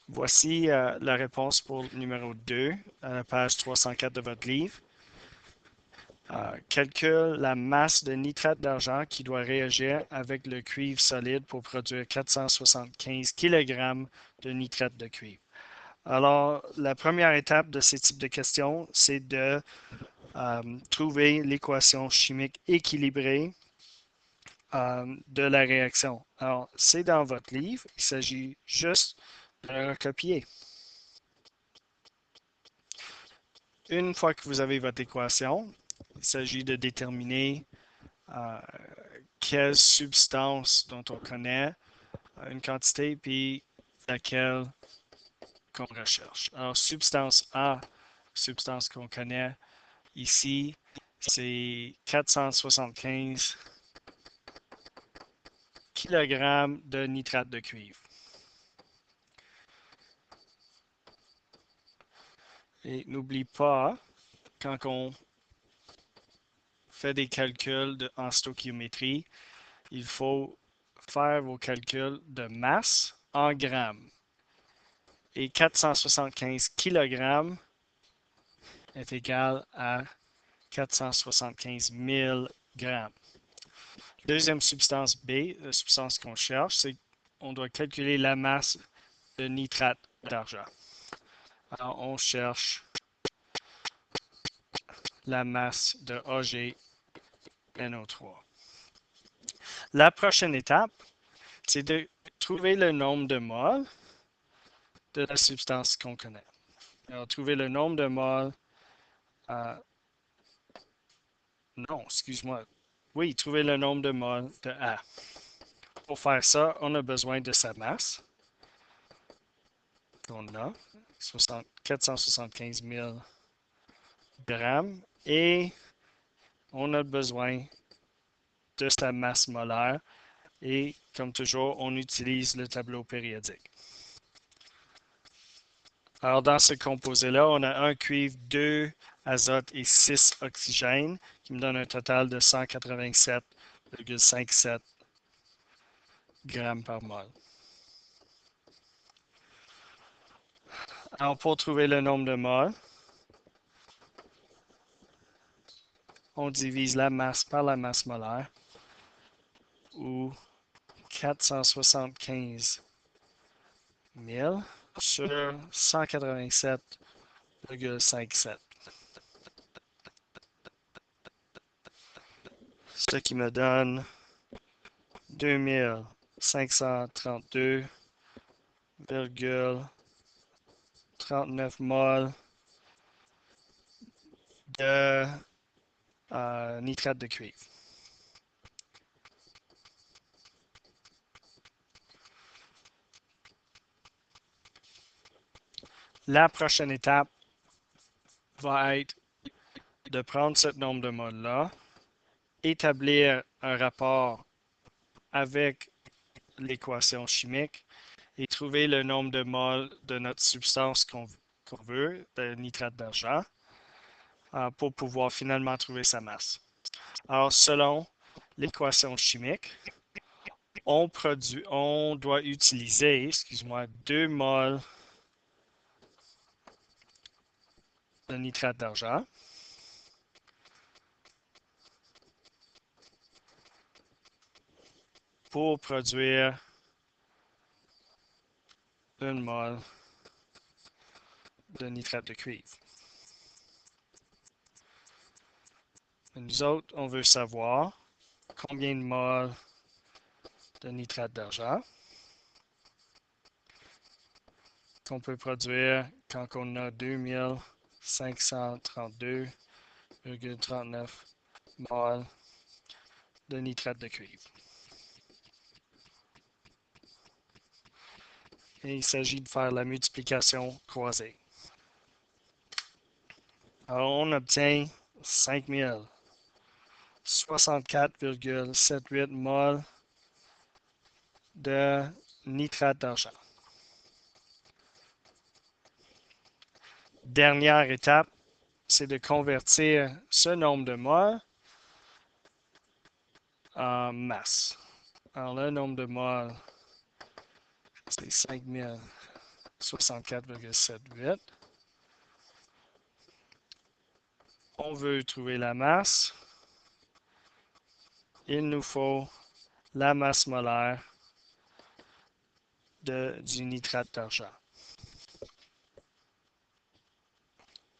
Voici la réponse pour le numéro 2 à la page 304 de votre livre. Calcule la masse de nitrate d'argent qui doit réagir avec le cuivre solide pour produire 475 kg de nitrate de cuivre. Alors, la première étape de ces types de questions, c'est de trouver l'équation chimique équilibrée de la réaction. Alors, c'est dans votre livre. Il s'agit juste de le recopier. Une fois que vous avez votre équation, il s'agit de déterminer euh, quelle substance dont on connaît une quantité, puis laquelle qu'on recherche. Alors, substance A, substance qu'on connaît ici, c'est 475 kg de nitrate de cuivre. Et n'oublie pas, quand on fait des calculs en stoichiométrie, il faut faire vos calculs de masse en grammes. Et 475 kg est égal à 475 000 grammes. Deuxième substance B, la substance qu'on cherche, c'est qu'on doit calculer la masse de nitrate d'argent. Alors, on cherche la masse de AgNO3. La prochaine étape, c'est de trouver le nombre de moles de la substance qu'on connaît. Alors, trouver le nombre de moles. Euh, non, excuse-moi. Oui, trouver le nombre de moles de A. Pour faire ça, on a besoin de sa masse, qu'on a, 475 000 grammes, et on a besoin de sa masse molaire. Et comme toujours, on utilise le tableau périodique. Alors, dans ce composé-là, on a un cuivre, 2 azote et 6 oxygène, qui me donne un total de 187,57 grammes par mol. Alors, pour trouver le nombre de moles, on divise la masse par la masse molaire, ou 475 000 sur 187,57. Ce qui me donne 2532,39 moles de nitrate de cuivre. La prochaine étape va être de prendre ce nombre de moles-là, établir un rapport avec l'équation chimique et trouver le nombre de moles de notre substance qu'on veut, de nitrate d'argent, pour pouvoir finalement trouver sa masse. Alors, selon l'équation chimique, on doit utiliser, excuse-moi, 2 moles de nitrate d'argent pour produire 1 mol de nitrate de cuivre. Nous autres, on veut savoir combien de moles de nitrate d'argent qu'on peut produire quand on a 2532,39 moles de nitrate de cuivre. Et il s'agit de faire la multiplication croisée. Alors, on obtient 5064,78 moles de nitrate d'argent. Dernière étape, c'est de convertir ce nombre de moles en masse. Alors, le nombre de moles, c'est 5000. 64,78. On veut trouver la masse. Il nous faut la masse molaire du nitrate d'argent.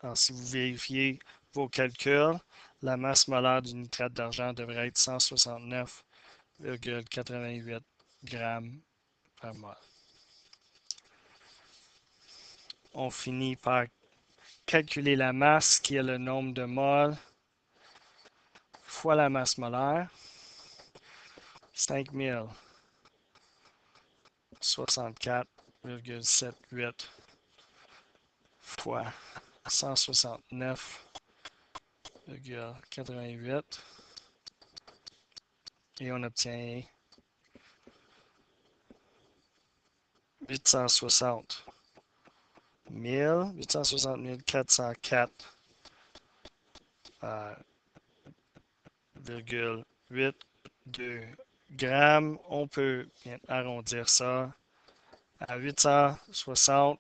Alors, si vous vérifiez vos calculs, la masse molaire du nitrate d'argent devrait être 169,88 grammes par mol. On finit par calculer la masse, qui est le nombre de moles, fois la masse molaire. 5064,78 fois 169,88 et on obtient 860 404,82 grammes. On peut bien arrondir ça à 860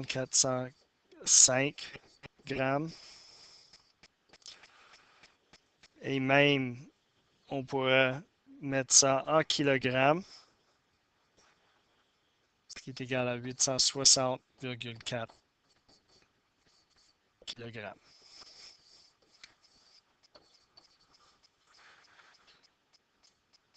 405 grammes. Et même, on pourrait mettre ça en kilogrammes, ce qui est égal à 860,4 kg.